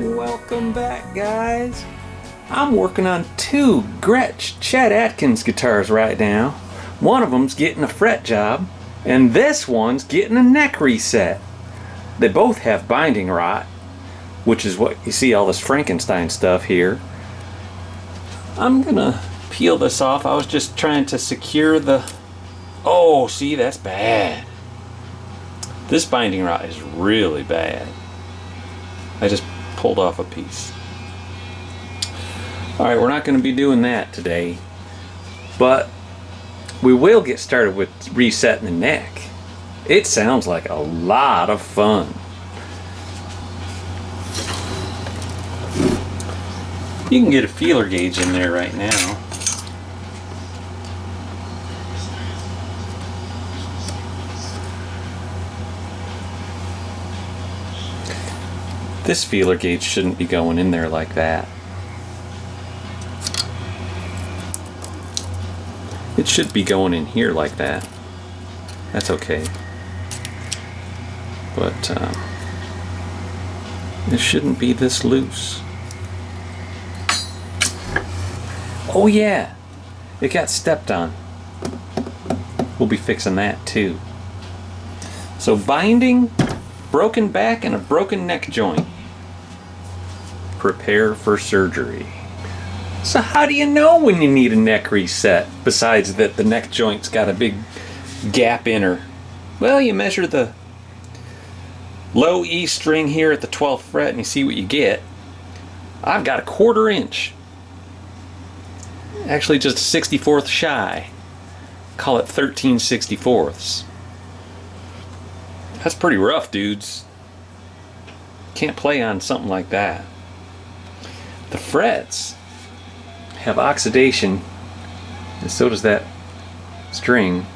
Welcome back, guys. I'm working on two Gretsch Chet Atkins guitars right now. One of them's getting a fret job, and this one's getting a neck reset. They both have binding rot, which is what you see all this Frankenstein stuff here. I'm gonna peel this off. I was just trying to secure the... Oh, see, that's bad. This binding rot is really bad. I just pulled off a piece. Alright, we're not going to be doing that today, but we will get started with resetting the neck. It sounds like a lot of fun. You can get a feeler gauge in there right now. This feeler gauge shouldn't be going in there like that. It should be going in here like that. That's okay. But it shouldn't be this loose. Oh yeah, it got stepped on. We'll be fixing that too. So binding, broken back, and a broken neck joint. Prepare for surgery. So how do you know when you need a neck reset, besides that the neck joint's got a big gap in her? Well, you measure the low E string here at the 12th fret and you see what you get. I've got a 1/4 inch. Actually just a 64th shy. Call it 13/64. That's pretty rough, dudes. Can't play on something like that. The frets have oxidation, and so does that string.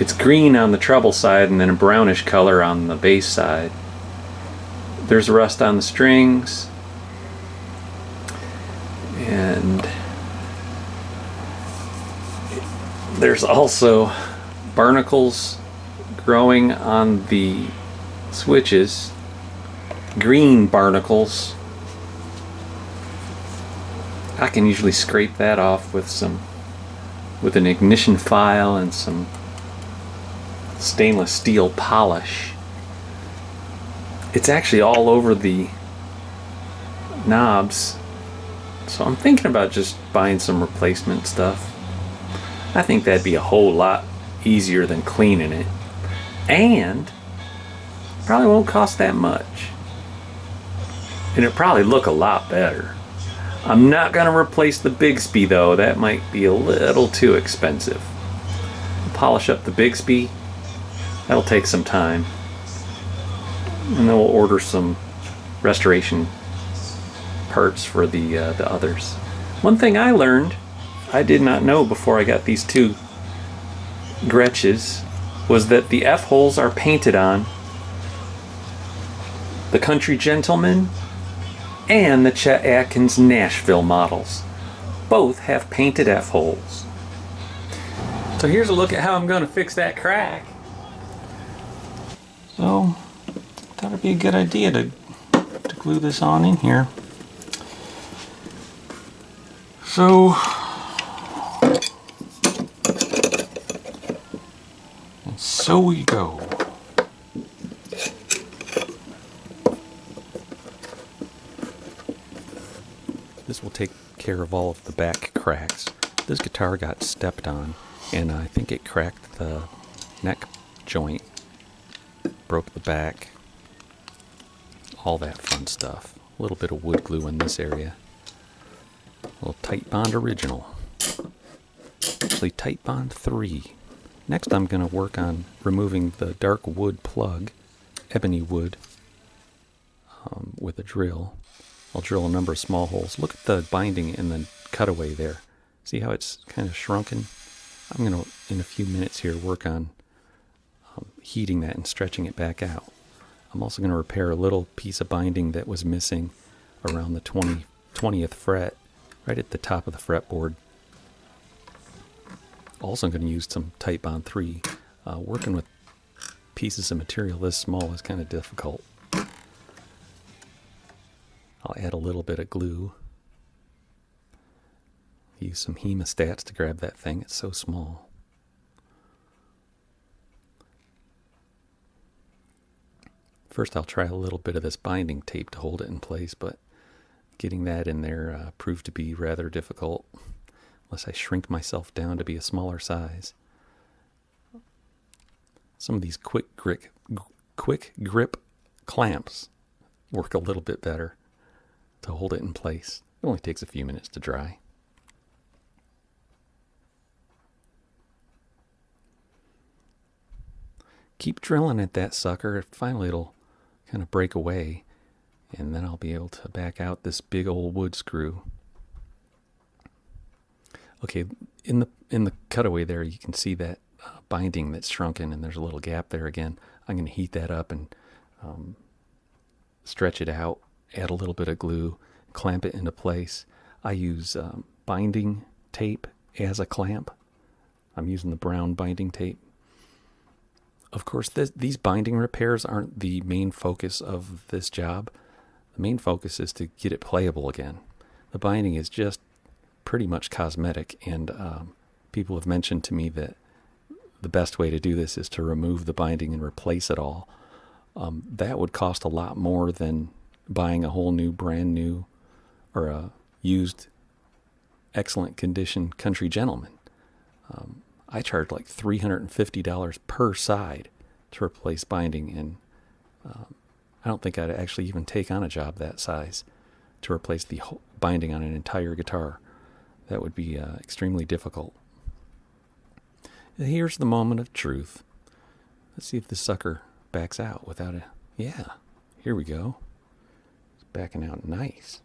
It's green on the treble side and then a brownish color on the bass side. There's rust on the strings, and there's also barnacles growing on the switches. Green barnacles. I can usually scrape that off with an ignition file and some stainless steel polish. It's actually all over the knobs, so I'm thinking about just buying some replacement stuff. I think that'd be a whole lot easier than cleaning it, and probably won't cost that much. And it'll probably look a lot better. I'm not going to replace the Bigsby though. That might be a little too expensive. I'll polish up the Bigsby. That'll take some time. And then we'll order some restoration parts for the others. One thing I learned, I did not know before I got these two Gretsches, was that the F-holes are painted on. The Country Gentleman and the Chet Atkins Nashville models both have painted F-holes. So here's a look at how I'm going to fix that crack. So thought it'd be a good idea to glue this on in here. So we go. This will take care of all of the back cracks. This guitar got stepped on, and I think it cracked the neck joint, broke the back, all that fun stuff. A little bit of wood glue in this area. A little Tight Bond Original. Actually, Tight Bond 3. Next I'm going to work on removing the dark wood plug, ebony wood, with a drill. I'll drill a number of small holes. Look at the binding in the cutaway there. See how it's kind of shrunken? I'm going to, in a few minutes here, work on heating that and stretching it back out. I'm also going to repair a little piece of binding that was missing around the 20th fret, right at the top of the fretboard. Also, I'm going to use some Tight Bond 3. Working with pieces of material this small is kind of difficult. I'll add a little bit of glue. Use some hemostats to grab that thing. It's so small. First I'll try a little bit of this binding tape to hold it in place, but getting that in there proved to be rather difficult unless I shrink myself down to be a smaller size. Some of these quick grip clamps work a little bit better to hold it in place. It only takes a few minutes to dry. Keep drilling at that sucker. Finally it'll kind of break away, and then I'll be able to back out this big old wood screw. Okay, in the cutaway there you can see that binding that's shrunken, and there's a little gap there again. I'm going to heat that up and stretch it out, add a little bit of glue, clamp it into place. I use binding tape as a clamp. I'm using the brown binding tape. Of course, these binding repairs aren't the main focus of this job. The main focus is to get it playable again. The binding is just pretty much cosmetic, and people have mentioned to me that the best way to do this is to remove the binding and replace it all. That would cost a lot more than buying a whole new, brand new, or a used, excellent condition Country Gentleman. I charge like $350 per side to replace binding, and I don't think I'd actually even take on a job that size to replace the whole binding on an entire guitar. That would be extremely difficult. And here's the moment of truth. Let's see if this sucker backs out without a... Yeah, here we go. It's backing out nice.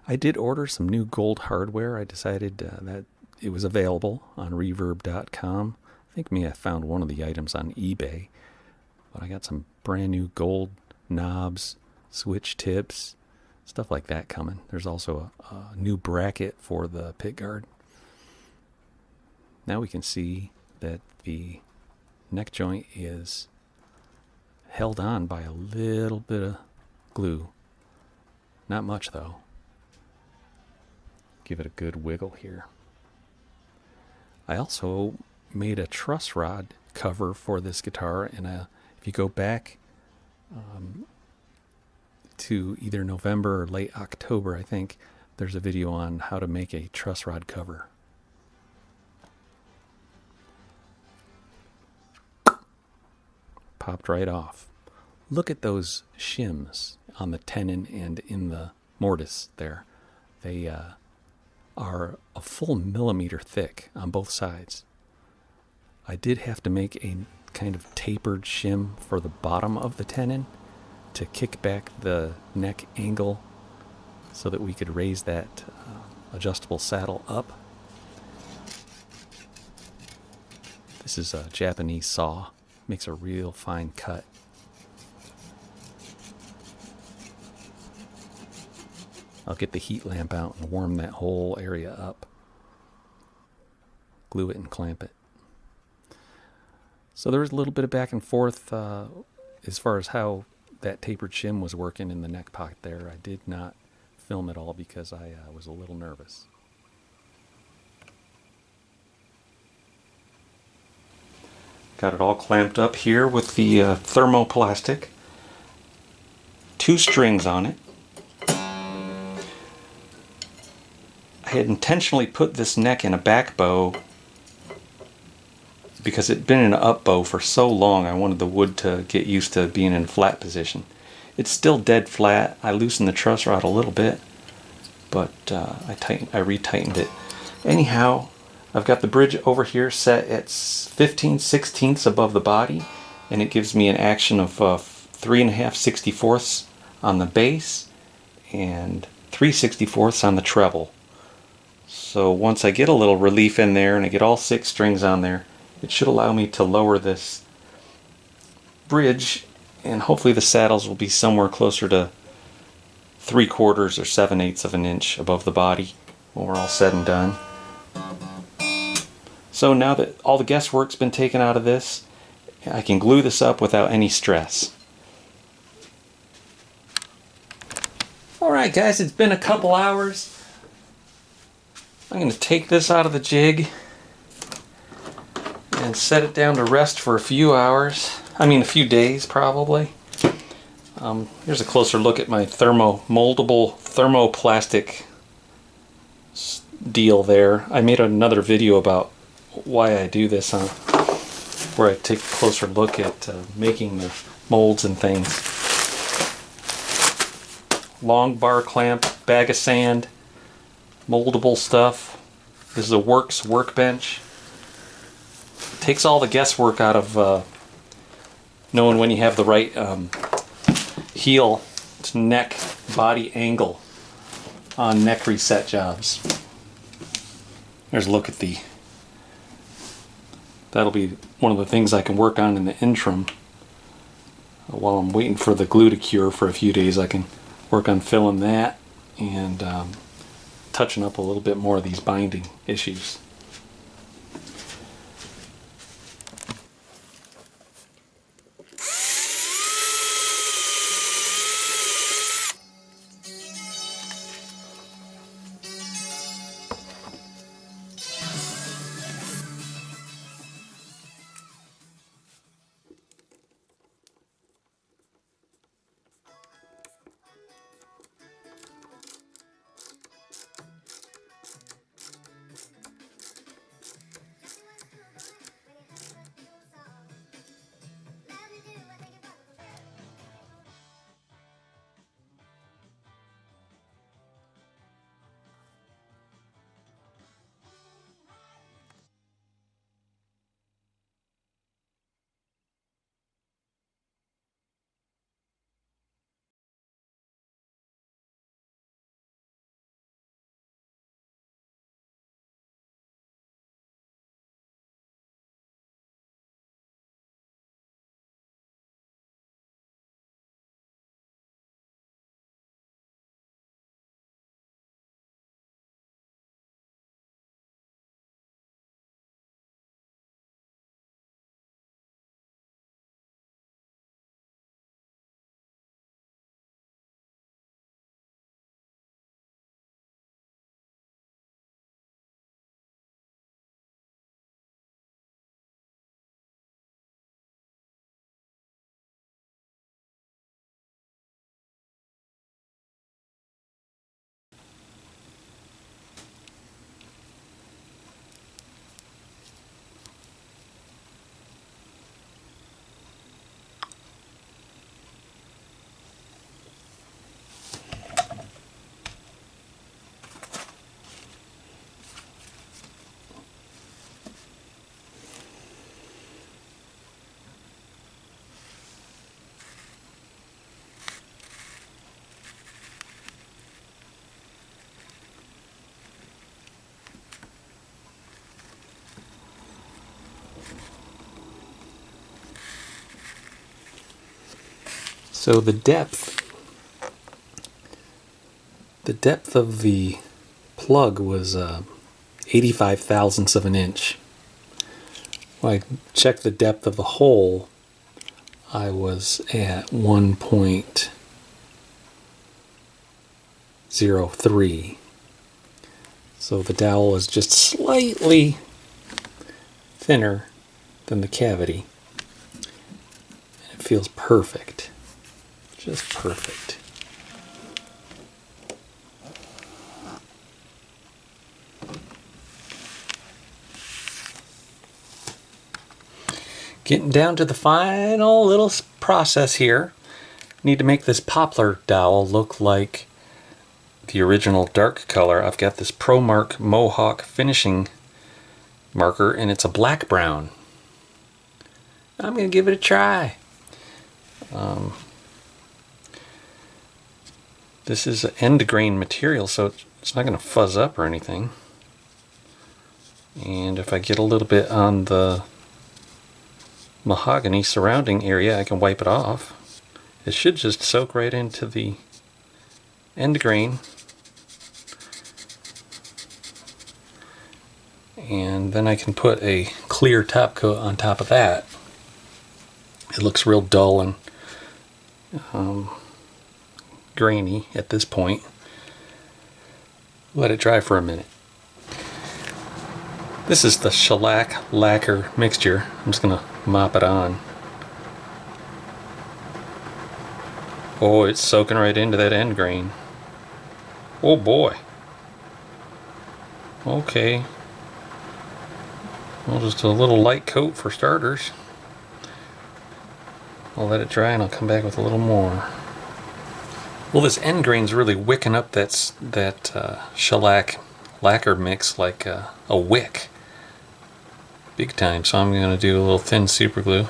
I did order some new gold hardware. I decided that it was available on reverb.com. I think I found one of the items on eBay. But I got some brand new gold knobs, switch tips, stuff like that coming. There's also a new bracket for the pickguard. Now we can see that the neck joint is held on by a little bit of glue. Not much though. Give it a good wiggle here. I also made a truss rod cover for this guitar, and if you go back to either November or late October, I think, there's a video on how to make a truss rod cover. Popped right off. Look at those shims on the tenon and in the mortise there. They are a full millimeter thick on both sides. I did have to make a kind of tapered shim for the bottom of the tenon to kick back the neck angle so that we could raise that adjustable saddle up. This is a Japanese saw. Makes a real fine cut. I'll get the heat lamp out and warm that whole area up. Glue it and clamp it. So there was a little bit of back and forth as far as how that tapered shim was working in the neck pocket there. I did not film it all because I was a little nervous. Got it all clamped up here with the thermoplastic. 2 strings on it. I had intentionally put this neck in a back bow because it'd been in an up bow for so long. I wanted the wood to get used to being in a flat position. It's still dead flat. I loosened the truss rod a little bit, but I retightened it. Anyhow, I've got the bridge over here set at 15/16 above the body, and it gives me an action of 3 1/2 64ths on the bass and 3 64ths on the treble. So once I get a little relief in there and I get all 6 strings on there, it should allow me to lower this bridge, and hopefully the saddles will be somewhere closer to 3/4 or 7/8 of an inch above the body when we're all said and done. So now that all the guesswork's been taken out of this, I can glue this up without any stress. Alright guys, it's been a couple hours. I'm going to take this out of the jig and set it down to rest for a few hours. I mean a few days probably. Here's a closer look at my moldable thermoplastic deal there. I made another video about why I do this, where I take a closer look at making the molds and things. Long bar clamp, bag of sand, moldable stuff. This is a Works workbench. It takes all the guesswork out of knowing when you have the right heel to neck body angle on neck reset jobs. There's a look at that'll be one of the things I can work on in the interim. While I'm waiting for the glue to cure for a few days, I can work on filling that and touching up a little bit more of these binding issues. So the depth of the plug was 85 thousandths of an inch. When I checked the depth of the hole, I was at 1.03. So the dowel is just slightly thinner than the cavity. It feels perfect. Just perfect. Getting down to the final little process here. Need to make this poplar dowel look like the original dark color. I've got this ProMark Mohawk finishing marker and it's a black brown. I'm going to give it a try. This is an end grain material, so it's not going to fuzz up or anything. And if I get a little bit on the mahogany surrounding area, I can wipe it off. It should just soak right into the end grain. and then I can put a clear top coat on top of that. It looks real dull and grainy at this point. Let it dry for a minute. This is the shellac lacquer mixture. I'm just gonna mop it on. Oh, it's soaking right into that end grain. Oh boy. Okay. Well, just a little light coat for starters. I'll let it dry and I'll come back with a little more. Well, this end grain's really wicking up that shellac lacquer mix like a wick. Big time. So I'm going to do a little thin super glue.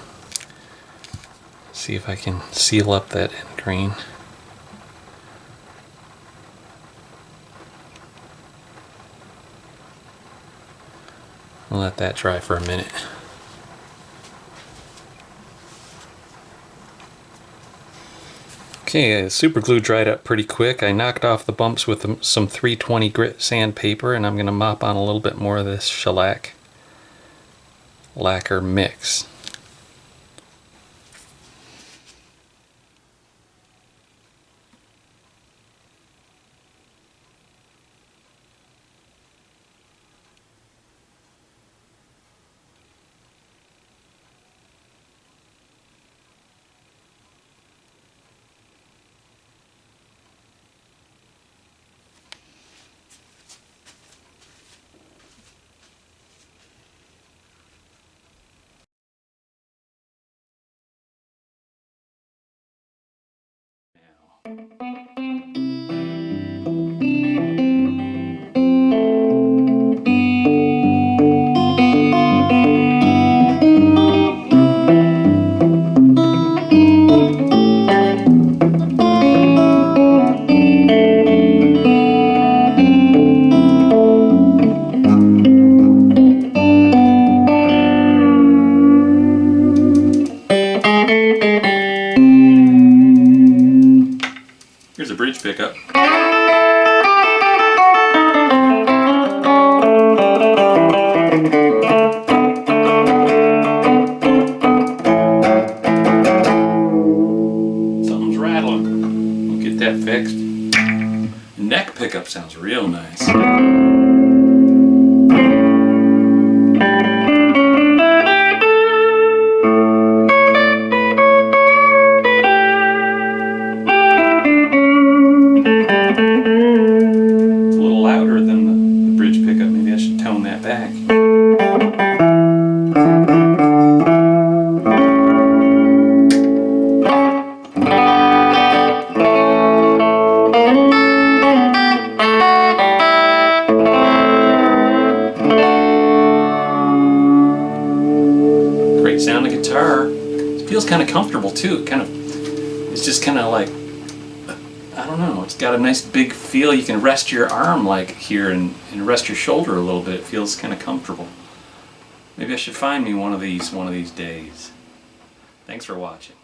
See if I can seal up that end grain. I'll let that dry for a minute. Okay, super glue dried up pretty quick. I knocked off the bumps with some 320 grit sandpaper, and I'm going to mop on a little bit more of this shellac lacquer mix. Here's a bridge pickup. Something's rattling. We'll get that fixed. Neck pickup sounds real nice. Great sound of guitar. It feels kind of comfortable too. It's just kind of like, I don't know, it's got a nice big feel. You can rest your arm like here and rest your shoulder a little bit. It feels kind of comfortable. Maybe I should find me one of these days. Thanks for watching.